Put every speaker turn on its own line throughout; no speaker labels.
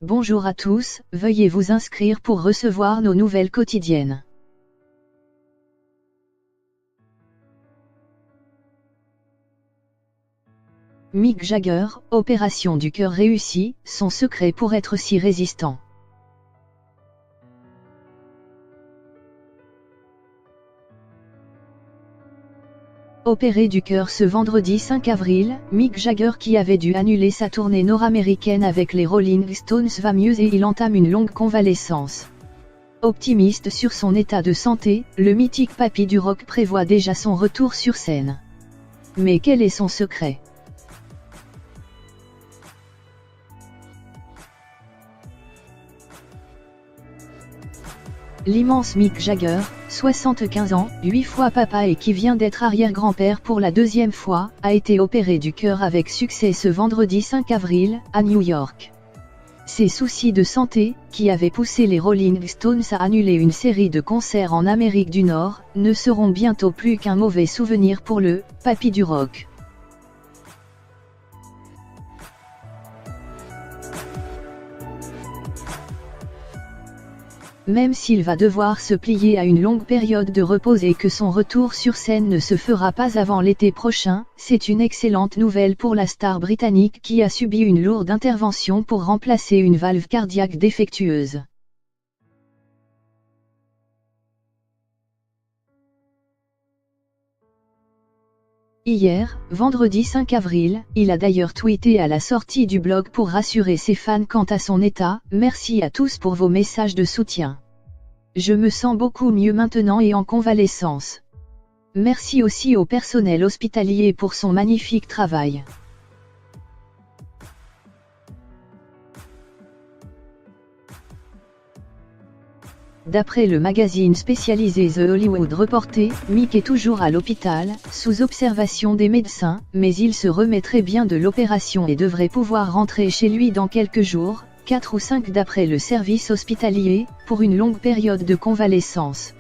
Bonjour à tous, veuillez vous inscrire pour recevoir nos nouvelles quotidiennes. Mick Jagger, opération du cœur réussie, son secret pour être si résistant. Opéré du cœur ce vendredi 5 avril, Mick Jagger qui avait dû annuler sa tournée nord-américaine avec les Rolling Stones va mieux et il entame une longue convalescence. Optimiste sur son état de santé, le mythique papy du rock prévoit déjà son retour sur scène. Mais quel est son secret ? L'immense Mick Jagger, 75 ans, 8 fois papa et qui vient d'être arrière-grand-père pour la deuxième fois, a été opéré du cœur avec succès ce vendredi 5 avril, à New York. Ses soucis de santé, qui avaient poussé les Rolling Stones à annuler une série de concerts en Amérique du Nord, ne seront bientôt plus qu'un mauvais souvenir pour le « papy du rock ». Même s'il va devoir se plier à une longue période de repos et que son retour sur scène ne se fera pas avant l'été prochain, c'est une excellente nouvelle pour la star britannique qui a subi une lourde intervention pour remplacer une valve cardiaque défectueuse. Hier, vendredi 5 avril, il a d'ailleurs tweeté à la sortie du blog pour rassurer ses fans quant à son état. « Merci à tous pour vos messages de soutien. Je me sens beaucoup mieux maintenant et en convalescence. Merci aussi au personnel hospitalier pour son magnifique travail. » D'après le magazine spécialisé The Hollywood Reporter, Mick est toujours à l'hôpital, sous observation des médecins, mais il se remet très bien de l'opération et devrait pouvoir rentrer chez lui dans quelques jours, 4 ou 5 d'après le service hospitalier, pour une longue période de convalescence.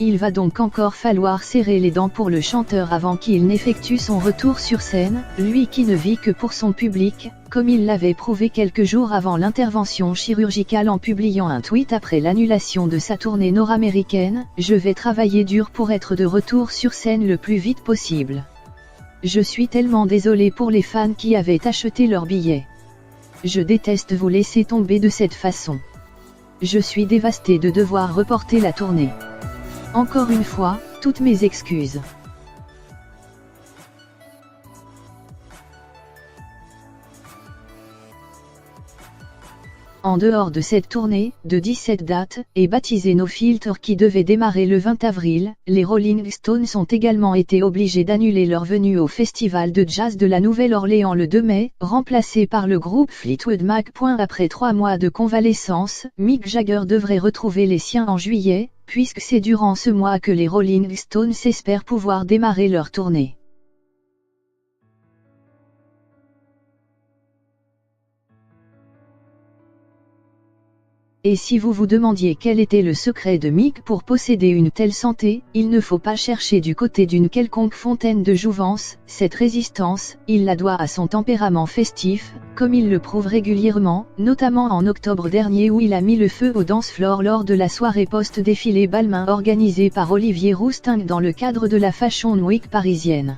Il va donc encore falloir serrer les dents pour le chanteur avant qu'il n'effectue son retour sur scène, lui qui ne vit que pour son public, comme il l'avait prouvé quelques jours avant l'intervention chirurgicale en publiant un tweet après l'annulation de sa tournée nord-américaine. « Je vais travailler dur pour être de retour sur scène le plus vite possible. Je suis tellement désolé pour les fans qui avaient acheté leurs billets. Je déteste vous laisser tomber de cette façon. Je suis dévasté de devoir reporter la tournée. Encore une fois, toutes mes excuses. » En dehors de cette tournée, de 17 dates, et baptisée No Filter qui devait démarrer le 20 avril, les Rolling Stones ont également été obligés d'annuler leur venue au festival de jazz de la Nouvelle-Orléans le 2 mai, remplacé par le groupe Fleetwood Mac. Après 3 mois de convalescence, Mick Jagger devrait retrouver les siens en juillet, puisque c'est durant ce mois que les Rolling Stones espèrent pouvoir démarrer leur tournée. Et si vous vous demandiez quel était le secret de Mick pour posséder une telle santé, il ne faut pas chercher du côté d'une quelconque fontaine de jouvence. Cette résistance, il la doit à son tempérament festif, comme il le prouve régulièrement, notamment en octobre dernier où il a mis le feu au dance floor lors de la soirée post-défilé Balmain organisée par Olivier Rousteing dans le cadre de la Fashion Week parisienne.